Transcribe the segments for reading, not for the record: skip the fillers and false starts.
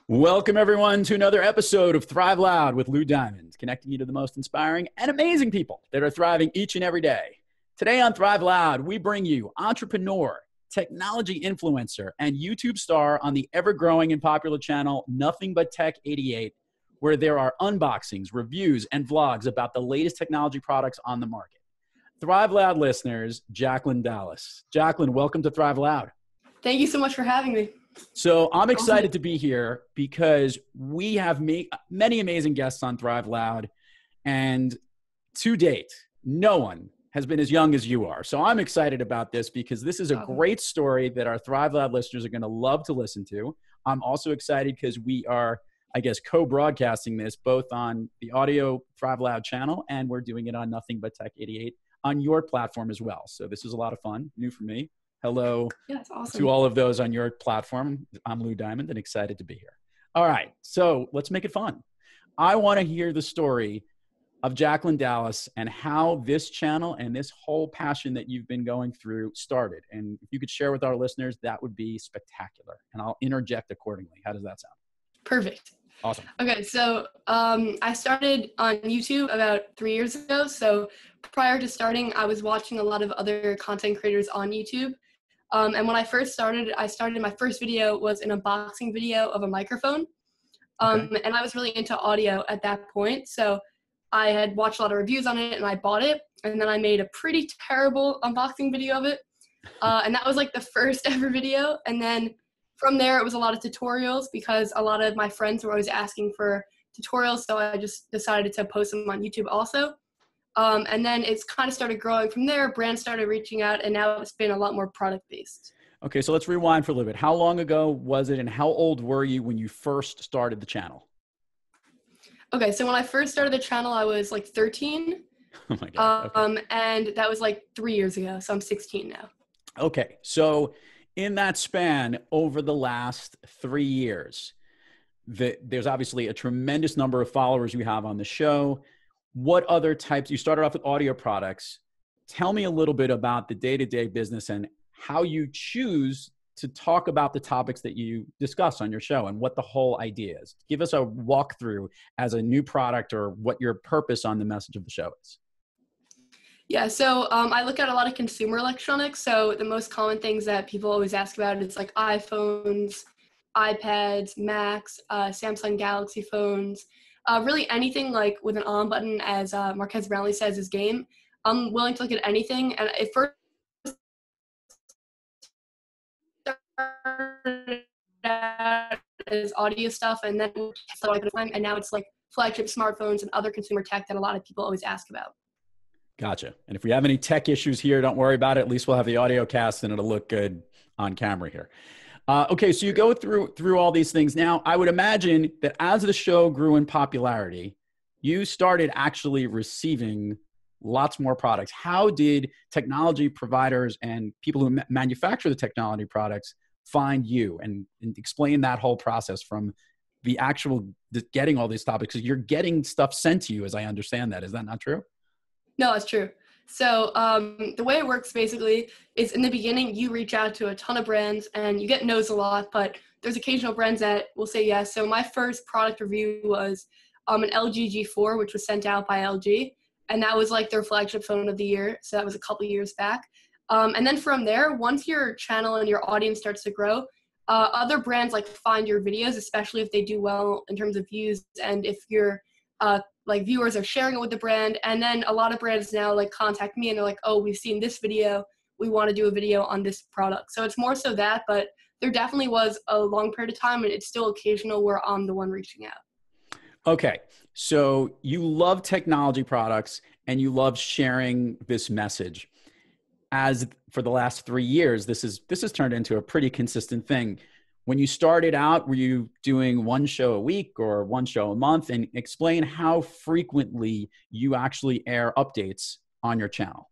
Welcome, everyone, to another episode of Thrive Loud with Lou Diamond, connecting you to the most inspiring and amazing people that are thriving each and every day. Today on Thrive Loud, we bring you entrepreneur, technology influencer, and YouTube star on the ever-growing and popular channel NothingButTech88, where there are unboxings, reviews, and vlogs about the latest technology products on the market. Thrive Loud listeners, Jacklyn Dallas. Jacklyn, welcome to Thrive Loud. Thank you so much for having me. So I'm excited to be here because we have many amazing guests on Thrive Loud, and to date, no one has been as young as you are. So I'm excited about this because this is a great story that our Thrive Loud listeners are going to love to listen to. I'm also excited because we are, I guess, co-broadcasting this both on the audio Thrive Loud channel, and we're doing it on Nothing But Tech 88 on your platform as well. So this is a lot of fun, new for me. Hello to all of those on your platform. I'm Lou Diamond and excited to be here. All right, so let's make it fun. I want to hear the story of Jacklyn Dallas and how this channel and this whole passion that you've been going through started. And if you could share with our listeners, that would be spectacular. And I'll interject accordingly. How does that sound? Perfect. Awesome. Okay, so I started on YouTube about 3 years ago. So prior to starting, I was watching a lot of other content creators on YouTube. And when I started my first video was an unboxing video of a microphone. And I was really into audio at that point. So I had watched a lot of reviews on it and I bought it. And then I made a pretty terrible unboxing video of it. And that was like the first ever video. And then from there, it was a lot of tutorials because a lot of my friends were always asking for tutorials. So I just decided to post them on YouTube also. And then it's kind of started growing from there. Brands started reaching out, and now it's been a lot more product-based. Okay, so let's rewind for a little bit. How long ago was it, and how old were you when you first started the channel? Okay, so when I first started the channel, I was like 13. Oh my God. Okay. And that was like 3 years ago, so I'm 16 now. Okay, so in that span over the last 3 years, there's obviously a tremendous number of followers you have on the show. What other types? You started off with audio products. Tell me a little bit about the day-to-day business and how you choose to talk about the topics that you discuss on your show and what the whole idea is. Give us a walkthrough as a new product or what your purpose on the message of the show is. Yeah, so I look at a lot of consumer electronics. So the most common things that people always ask about is like iPhones, iPads, Macs, Samsung Galaxy phones. Really anything like with an on button, as Marquez Brownlee says, is game. I'm willing to look at anything. And at first started out as audio stuff, and then and now it's like flagship smartphones and other consumer tech that a lot of people always ask about. Gotcha. And if we have any tech issues here, don't worry about it. At least we'll have the audio cast and it'll look good on camera here. Okay, so you go through all these things. Now, I would imagine that as the show grew in popularity, you started actually receiving lots more products. How did technology providers and people who manufacture the technology products find you and explain that whole process from the actual getting all these topics? Because you're getting stuff sent to you, as I understand that. Is that not true? No, it's true. So the way it works basically is in the beginning, you reach out to a ton of brands and you get no's a lot, but there's occasional brands that will say yes. So my first product review was an LG G4, which was sent out by LG. And that was like their flagship phone of the year. So that was a couple years back. And then from there, once your channel and your audience starts to grow, other brands like find your videos, especially if they do well in terms of views. And if your like viewers are sharing it with the brand. And then a lot of brands now like contact me and they're like, oh, we've seen this video. We want to do a video on this product. So it's more so that, but there definitely was a long period of time and it's still occasional where I'm the one reaching out. Okay. So you love technology products and you love sharing this message. As for the last 3 years, this has turned into a pretty consistent thing. When you started out, were you doing one show a week or one show a month? And explain how frequently you actually air updates on your channel.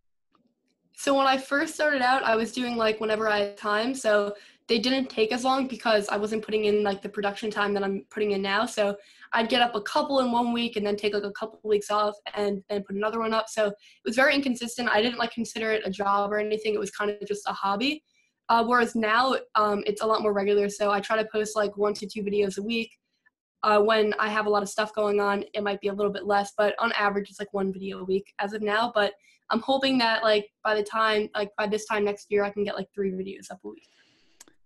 So when I first started out, I was doing like whenever I had time. So they didn't take as long because I wasn't putting in like the production time that I'm putting in now. So I'd get up a couple in 1 week and then take like a couple weeks off and put another one up. So it was very inconsistent. I didn't like consider it a job or anything. It was kind of just a hobby. Whereas now it's a lot more regular. So I try to post like 1 to 2 videos a week. When I have a lot of stuff going on, it might be a little bit less, but on average, it's like 1 video a week as of now. But I'm hoping that like by this time next year, I can get like 3 videos up a week.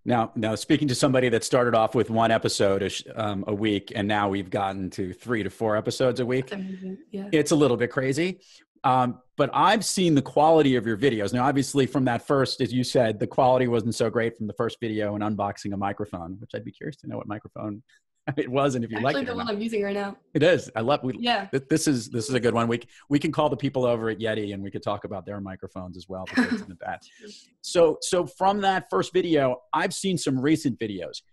Now, speaking to somebody that started off with 1 episode a week, and now we've gotten to 3 to 4 episodes a week. That's amazing. Yeah. It's a little bit crazy. But I've seen the quality of your videos. Now, obviously from that first, as you said, the quality wasn't so great from the first video and unboxing a microphone, which I'd be curious to know what microphone it was and if you like it. Actually, the one I'm using right now. It is. Yeah. This is a good one. We can call the people over at Yeti and we could talk about their microphones as well. So from that first video, I've seen some recent videos.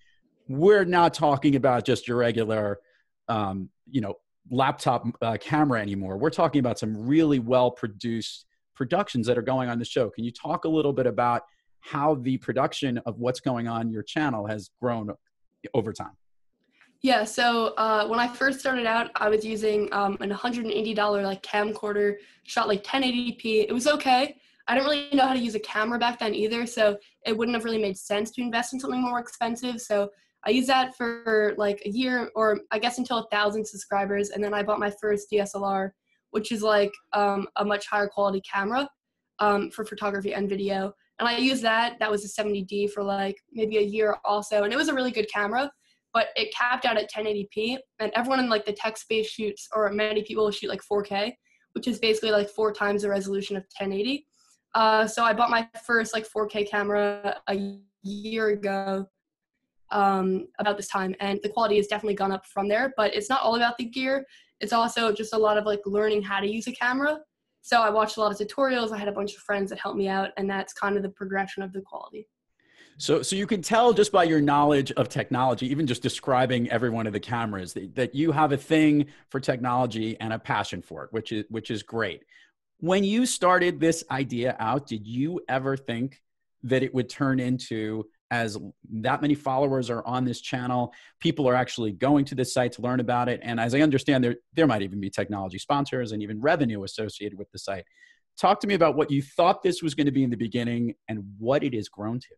We're not talking about just your regular, laptop camera anymore. We're talking about some really well-produced productions that are going on the show. Can you talk a little bit about how the production of what's going on your channel has grown over time? Yeah, so when I first started out, I was using an $180 like camcorder, shot like 1080p. It was okay. I didn't really know how to use a camera back then either, so it wouldn't have really made sense to invest in something more expensive. So I used that for like a year, or I guess until 1,000 subscribers, and then I bought my first DSLR, which is like a much higher quality camera for photography and video. And I used that. That was a 70D for like maybe a year also, and it was a really good camera. But it capped out at 1080p, and everyone in like the tech space shoots, or many people shoot like 4K, which is basically like 4 times the resolution of 1080. So I bought my first like 4K camera a year ago about this time, and the quality has definitely gone up from there. But it's not all about the gear. It's also just a lot of like learning how to use a camera. So I watched a lot of tutorials. I had a bunch of friends that helped me out, and that's kind of the progression of the quality. So you can tell just by your knowledge of technology, even just describing every one of the cameras, that you have a thing for technology and a passion for it, which is great. When you started this idea out, did you ever think that it would turn into, as that many followers are on this channel, people are actually going to this site to learn about it? And as I understand, there might even be technology sponsors and even revenue associated with the site. Talk to me about what you thought this was going to be in the beginning and what it has grown to.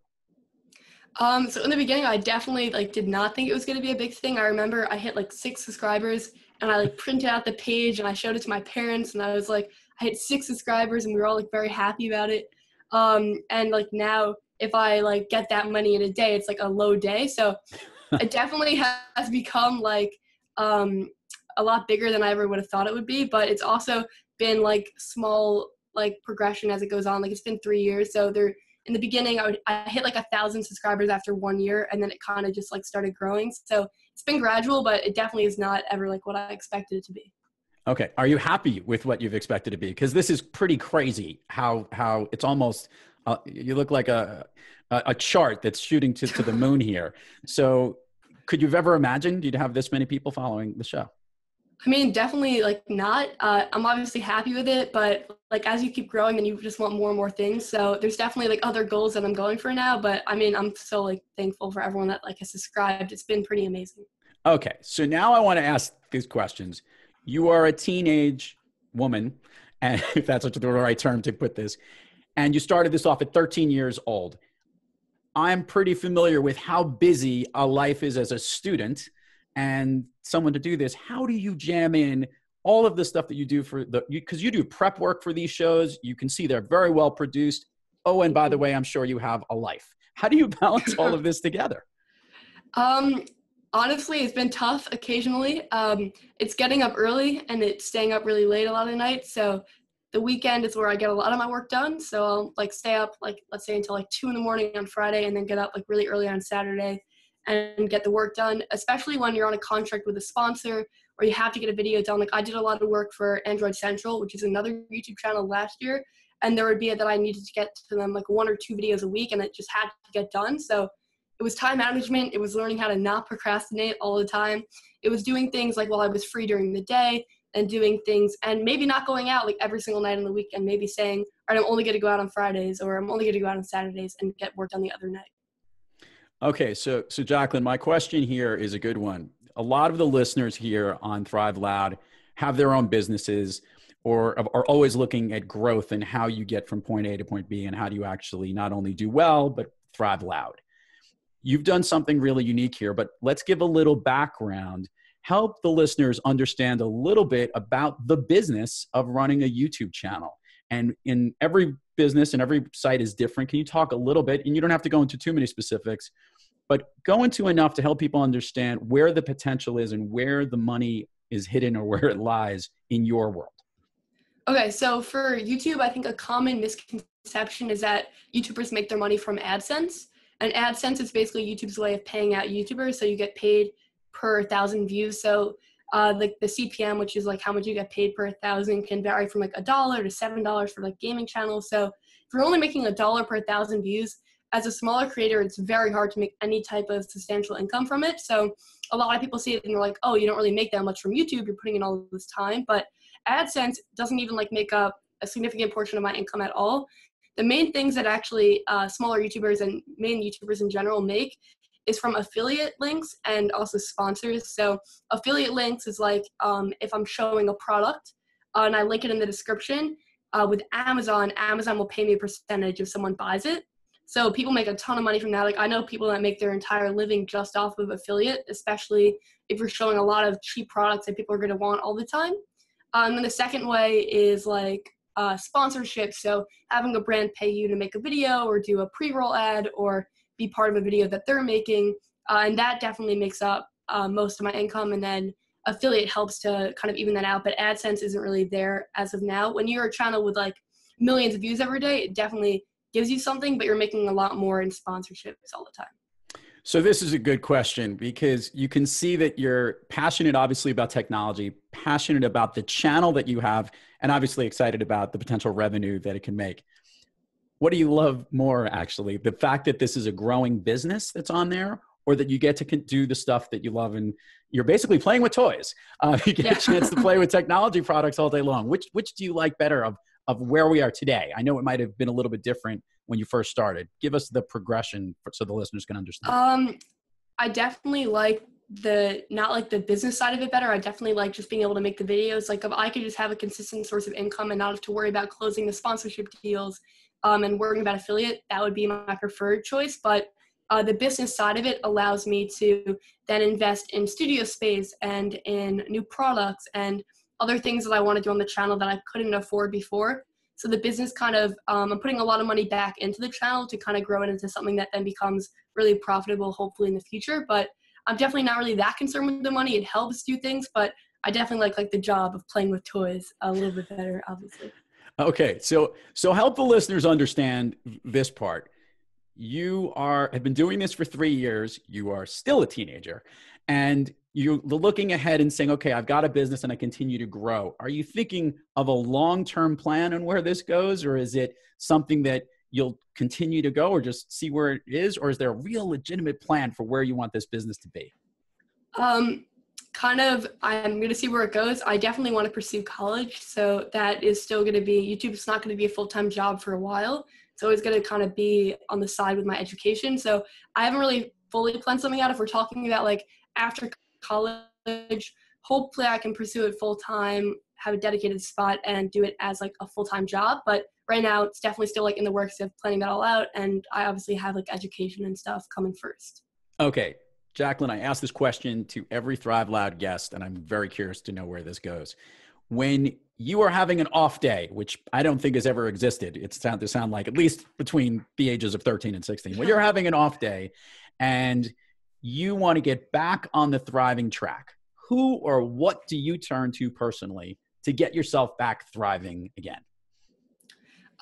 So in the beginning, I definitely like did not think it was going to be a big thing. I remember I hit like 6 subscribers, and I like printed out the page and I showed it to my parents, and I was like, I hit 6 subscribers, and we were all like very happy about it. And like now, if I like get that money in a day, it's like a low day. So it definitely has become like a lot bigger than I ever would have thought it would be. But it's also been like small like progression as it goes on. Like it's been 3 years, so in the beginning, I hit like 1,000 subscribers after 1 year, and then it kind of just like started growing. So it's been gradual, but it definitely is not ever like what I expected it to be. Okay. Are you happy with what you've expected to be? Because this is pretty crazy how it's almost, you look like a chart that's shooting to the moon here. So could you have ever imagined you'd have this many people following the show? I mean, definitely like not. I'm obviously happy with it, but like as you keep growing, then you just want more and more things. So there's definitely like other goals that I'm going for now. But I mean, I'm so like thankful for everyone that like has subscribed. It's been pretty amazing. Okay, so now I want to ask these questions. You are a teenage woman, and if that's the right term to put this, and you started this off at 13 years old. I'm pretty familiar with how busy a life is as a student. And someone to do this, how do you jam in all of the stuff that you do because you do prep work for these shows. You can see they're very well produced. Oh, and by the way, I'm sure you have a life. How do you balance all of this together? Honestly, it's been tough occasionally. It's getting up early and it's staying up really late a lot of the night. So the weekend is where I get a lot of my work done. So I'll like stay up like, let's say until like 2 in the morning on Friday, and then get up like really early on Saturday and get the work done, especially when you're on a contract with a sponsor or you have to get a video done. Like I did a lot of work for Android Central, which is another YouTube channel last year. And there would be that I needed to get to them like 1 or 2 videos a week, and it just had to get done. So it was time management. It was learning how to not procrastinate all the time. It was doing things like while I was free during the day and doing things and maybe not going out like every single night in the week, and maybe saying, all right, I'm only going to go out on Fridays, or I'm only going to go out on Saturdays and get work done the other night. Okay, so Jacklyn, my question here is a good one. A lot of the listeners here on Thrive Loud have their own businesses or are always looking at growth and how you get from point A to point B and how do you actually not only do well, but thrive loud. You've done something really unique here, but let's give a little background. help the listeners understand a little bit about the business of running a YouTube channel. And in every business and every site is different. Can you talk a little bit, and you don't have to go into too many specifics, but go into enough to help people understand where the potential is and where the money is hidden or where it lies in your world? Okay, so for YouTube, I think a common misconception is that YouTubers make their money from AdSense. And AdSense is basically YouTube's way of paying out YouTubers. So you get paid per 1,000 views. So like the CPM, which is like how much you get paid per 1,000, can vary from like $1 to $7 for like gaming channels. So if you're only making $1 per 1,000 views, as a smaller creator, it's very hard to make any type of substantial income from it. So a lot of people see it and they're like, oh, you don't really make that much from YouTube. You're putting in all of this time. But AdSense doesn't even like make up a significant portion of my income at all. The main things that actually smaller YouTubers and main YouTubers in general make is from affiliate links and also sponsors. So affiliate links is like if I'm showing a product and I link it in the description, with Amazon, Amazon will pay me a percentage if someone buys it. So people make a ton of money from that. Like I know people that make their entire living just off of affiliate, especially if you're showing a lot of cheap products that people are going to want all the time. And then the second way is like sponsorship. So having a brand pay you to make a video or do a pre-roll ad or be part of a video that they're making. And that definitely makes up most of my income. And then affiliate helps to kind of even that out. But AdSense isn't really there as of now. When you're a channel with like millions of views every day, it definitely gives you something, but you're making a lot more in sponsorships all the time. So this is a good question because you can see that you're passionate, obviously, about technology, passionate about the channel that you have, and obviously excited about the potential revenue that it can make. What do you love more, actually? The fact that this is a growing business that's on there, or that you get to do the stuff that you love and you're basically playing with toys? You get a chance to play with technology products all day long. Which do you like better of where we are today? I know it might have been a little bit different when you first started. Give us the progression so the listeners can understand. I definitely like not like the business side of it better. I definitely like just being able to make the videos. Like if I could just have a consistent source of income and not have to worry about closing the sponsorship deals and worrying about affiliate, that would be my preferred choice. But the business side of it allows me to then invest in studio space and in new products and other things that I want to do on the channel that I couldn't afford before. So the business kind of, I'm putting a lot of money back into the channel to kind of grow it into something that then becomes really profitable, hopefully in the future. But I'm definitely not really that concerned with the money. It helps do things, but I definitely like the job of playing with toys a little bit better, obviously. Okay, so help the listeners understand this part. You have been doing this for 3 years. You are still a teenager, and you're looking ahead and saying, okay, I've got a business and I continue to grow. Are you thinking of a long-term plan on where this goes, or is it something that you'll continue to go or just see where it is? Or is there a real legitimate plan for where you want this business to be? Kind of, I'm going to see where it goes. I definitely want to pursue college. So that is still going to be, YouTube's not going to be a full-time job for a while. It's always going to kind of be on the side with my education. So I haven't really fully planned something out. If we're talking about like after college, hopefully I can pursue it full-time, have a dedicated spot and do it as like a full-time job. But right now it's definitely still like in the works of planning that all out. And I obviously have like education and stuff coming first. Okay. Jacklyn, I ask this question to every Thrive Loud guest, and I'm very curious to know where this goes. When you are having an off day, which I don't think has ever existed, it's to sound like at least between the ages of 13 and 16, when you're having an off day and you want to get back on the thriving track, who or what do you turn to personally to get yourself back thriving again?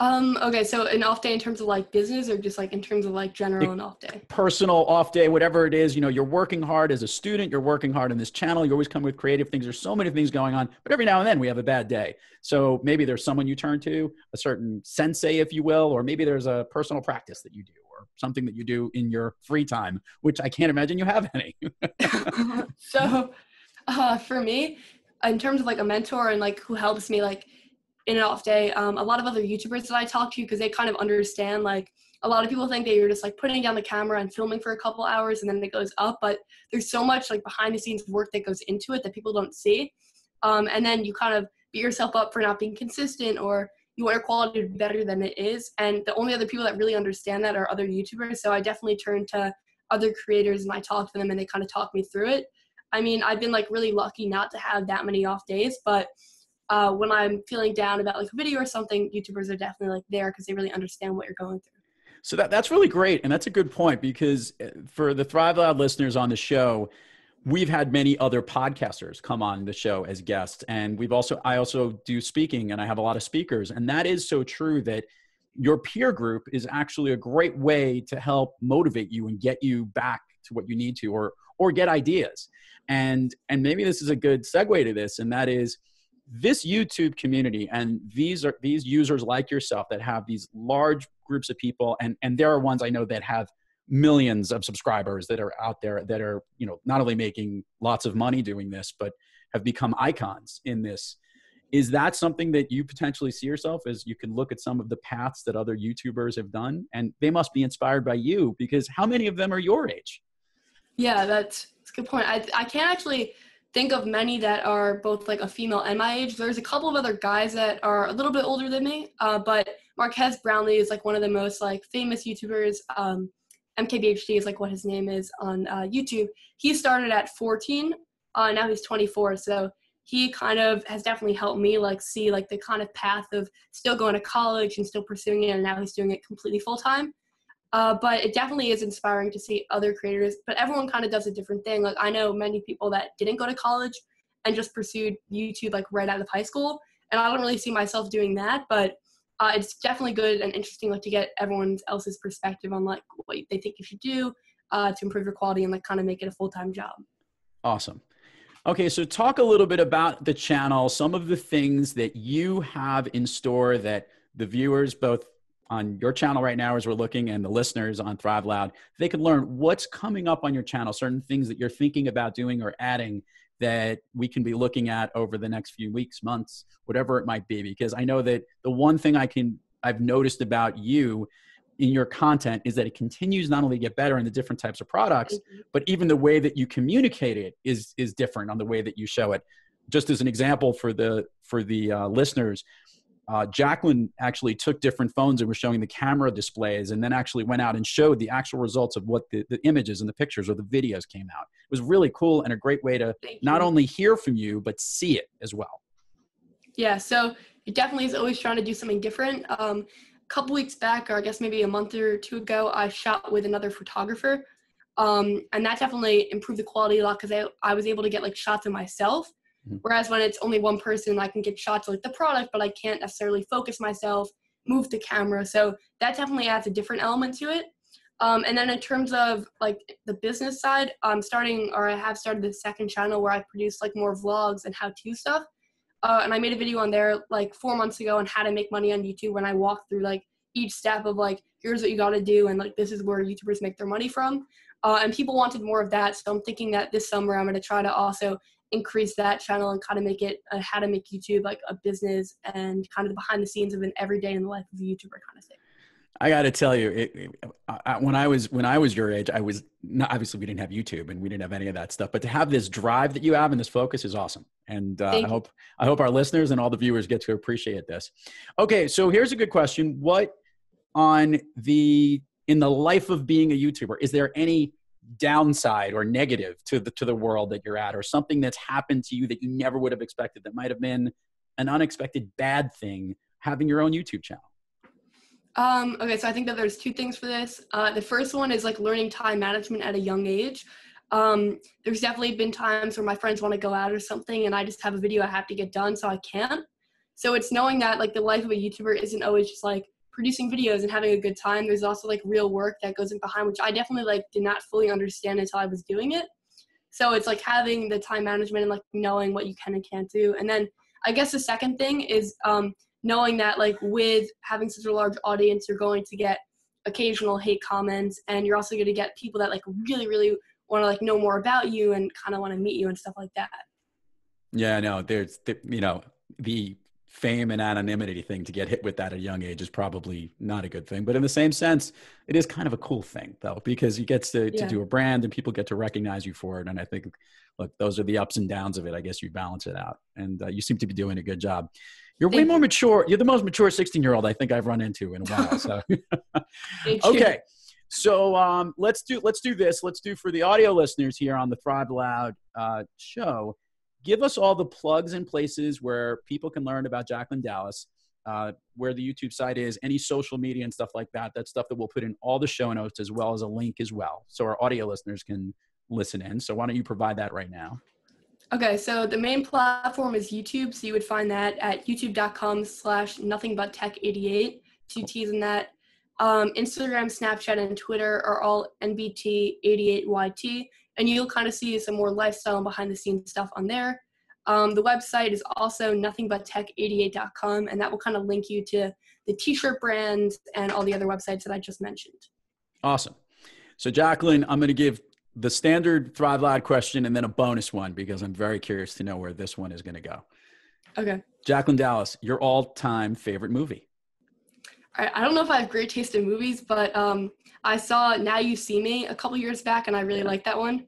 Okay, so an off day in terms of like business or just like in terms of like general and off day? Personal off day, whatever it is. You know, you're working hard as a student, you're working hard in this channel, you always come with creative things. There's so many things going on, but every now and then we have a bad day. So maybe there's someone you turn to, a certain sensei, if you will, or maybe there's a personal practice that you do or something that you do in your free time, which I can't imagine you have any. So for me, in terms of like a mentor and like who helps me like in an off day, a lot of other YouTubers that I talk to, because they kind of understand, like a lot of people think that you're just like putting down the camera and filming for a couple hours and then it goes up, but there's so much like behind the scenes work that goes into it that people don't see. And then you kind of beat yourself up for not being consistent, or you want your quality to be better than it is. And the only other people that really understand that are other YouTubers. So I definitely turn to other creators and I talk to them and they kind of talk me through it. I mean, I've been like really lucky not to have that many off days, but when I'm feeling down about like a video or something, YouTubers are definitely like there because they really understand what you're going through. So that's really great. And that's a good point, because for the Thrive Loud listeners on the show, we've had many other podcasters come on the show as guests. And I also do speaking, and I have a lot of speakers. And that is so true, that your peer group is actually a great way to help motivate you and get you back to what you need to, or get ideas. And maybe this is a good segue to this. And that is this YouTube community. And these users like yourself that have these large groups of people. And there are ones I know that have millions of subscribers that are out there that are, not only making lots of money doing this, but have become icons in this. Is that something that you potentially see yourself as? You can look at some of the paths that other YouTubers have done, and they must be inspired by you, because how many of them are your age? Yeah, that's a good point. I can't actually think of many that are both like a female and my age. There's a couple of other guys that are a little bit older than me, but Marquez Brownlee is like one of the most like famous YouTubers. MKBHD is like what his name is on YouTube. He started at 14, now he's 24. So he kind of has definitely helped me like see like the kind of path of still going to college and still pursuing it. And now he's doing it completely full time. But it definitely is inspiring to see other creators, but everyone kind of does a different thing. Like I know many people that didn't go to college and just pursued YouTube like right out of high school. And I don't really see myself doing that, but it's definitely good and interesting like to get everyone else's perspective on like what they think you should do to improve your quality and like kind of make it a full-time job. Awesome. Okay, so talk a little bit about the channel, some of the things that you have in store that the viewers, both on your channel right now as we're looking, and the listeners on Thrive Loud, they can learn what's coming up on your channel, certain things that you're thinking about doing or adding that we can be looking at over the next few weeks, months, whatever it might be. Because I know that the one thing I've noticed about you in your content is that it continues not only to get better in the different types of products, but even the way that you communicate it is different on the way that you show it. Just as an example for the listeners, Jacklyn actually took different phones and was showing the camera displays, and then actually went out and showed the actual results of what the images and the pictures or the videos came out. It was really cool and a great way to not only hear from you, but see it as well. Yeah, so it definitely is always trying to do something different. A couple weeks back, or I guess maybe a month or two ago, I shot with another photographer. And that definitely improved the quality a lot because I was able to get like shots of myself. Whereas when it's only one person, I can get shots of like the product, but I can't necessarily focus myself, move the camera. So that definitely adds a different element to it. And then in terms of like the business side, I have started the second channel where I produce like more vlogs and how-to stuff. And I made a video on there like 4 months ago on how to make money on YouTube, when I walked through like each step of like, here's what you got to do. And like, this is where YouTubers make their money from. And people wanted more of that. So I'm thinking that this summer I'm going to try to also increase that channel and kind of make it how to make YouTube like a business and kind of the behind the scenes of an everyday in the life of a YouTuber kind of thing. I got to tell you, when I was your age, I was not, obviously we didn't have YouTube and we didn't have any of that stuff, but to have this drive that you have and this focus is awesome. And I hope our listeners and all the viewers get to appreciate this. Okay. So here's a good question. What in the life of being a YouTuber, is there any downside or negative to the world that you're at, or something that's happened to you that you never would have expected, that might have been an unexpected bad thing having your own YouTube channel? Okay, so I think that there's two things for this. The first one is like learning time management at a young age. There's definitely been times where my friends want to go out or something and I just have a video I have to get done, so I can't. So it's knowing that like the life of a YouTuber isn't always just like producing videos and having a good time. There's also like real work that goes in behind, which I definitely like did not fully understand until I was doing it. So it's like having the time management and like knowing what you can and can't do. And then I guess the second thing is knowing that like with having such a large audience, you're going to get occasional hate comments, and you're also going to get people that like really, really want to like know more about you and kind of want to meet you and stuff like that. Yeah, no, there's, the fame and anonymity thing, to get hit with that at a young age is probably not a good thing. But in the same sense, it is kind of a cool thing though, because you get to do a brand and people get to recognize you for it. And I think, look, those are the ups and downs of it. I guess you balance it out, and you seem to be doing a good job. You're way more mature. You're the most mature 16-year-old I think I've run into in a while. So, okay. So let's do this. Let's do for the audio listeners here on the Thrive Loud show. Give us all the plugs and places where people can learn about Jacklyn Dallas, where the YouTube site is, any social media and stuff like that. That's stuff that we'll put in all the show notes as well as a link as well, so our audio listeners can listen in. So why don't you provide that right now? Okay, so the main platform is YouTube. So you would find that at youtube.com/NothingButTech88, 2 T's in that. Instagram, Snapchat, and Twitter are all NBT88YT, and you'll kind of see some more lifestyle and behind the scenes stuff on there. The website is also NothingButTech88.com, and that will kind of link you to the t-shirt brands and all the other websites that I just mentioned. Awesome. So Jacklyn, I'm going to give the standard Thrive Loud question and then a bonus one because I'm very curious to know where this one is going to go. Okay. Jacklyn Dallas, your all-time favorite movie? I don't know if I have great taste in movies, but I saw Now You See Me a couple years back, and I really liked that one.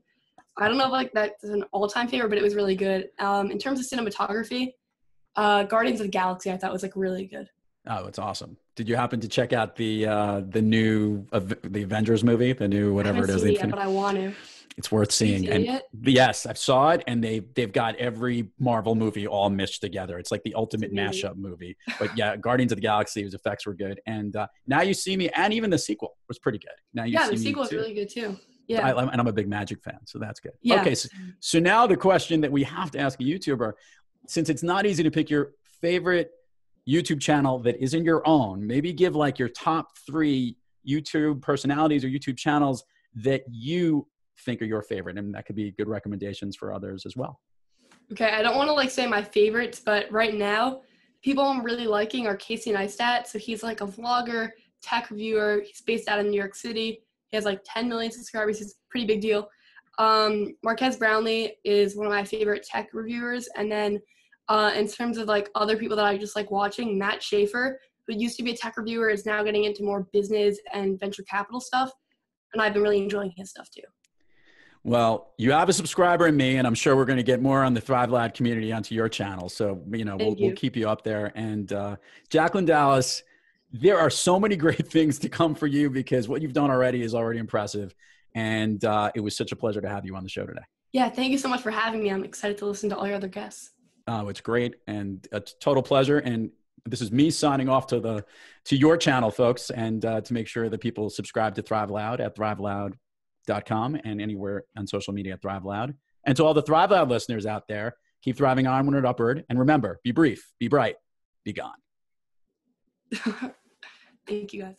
I don't know if like that's an all-time favorite, but it was really good. In terms of cinematography, Guardians of the Galaxy I thought was like really good. Oh, it's awesome. Did you happen to check out the new the Avengers movie, the new whatever it is? But I want to. It's worth seeing. And yes, I saw it, and they've got every Marvel movie all meshed together. It's like the ultimate mashup movie. But yeah, Guardians of the Galaxy, his effects were good, and Now You See Me, and even the sequel was pretty good. Now You See Me, the sequel was really good too. Yeah, and I'm a big Magic fan, so that's good. Yeah. Okay, so now the question that we have to ask a YouTuber, since it's not easy to pick your favorite YouTube channel that isn't your own, maybe give like your top 3 YouTube personalities or YouTube channels that you think are your favorite, and that could be good recommendations for others as well. Okay, I don't want to like say my favorites, but right now, people I'm really liking are Casey Neistat. So he's like a vlogger, tech reviewer. He's based out of New York City. He has like 10 million subscribers. He's a pretty big deal. Marquez Brownlee is one of my favorite tech reviewers. And then in terms of like other people that I just like watching, Matt Schaefer, who used to be a tech reviewer, is now getting into more business and venture capital stuff. And I've been really enjoying his stuff too. Well, you have a subscriber in me, and I'm sure we're going to get more on the Thrive Loud community onto your channel. So, we'll keep you up there. And Jacklyn Dallas, there are so many great things to come for you because what you've done already is already impressive. And it was such a pleasure to have you on the show today. Yeah, thank you so much for having me. I'm excited to listen to all your other guests. Oh, it's great. And a total pleasure. And this is me signing off to your channel, folks, and to make sure that people subscribe to Thrive Loud at ThriveLoud.com and anywhere on social media at Thrive Loud. And to all the Thrive Loud listeners out there, keep thriving onward and upward. And remember, be brief, be bright, be gone. Thank you, guys.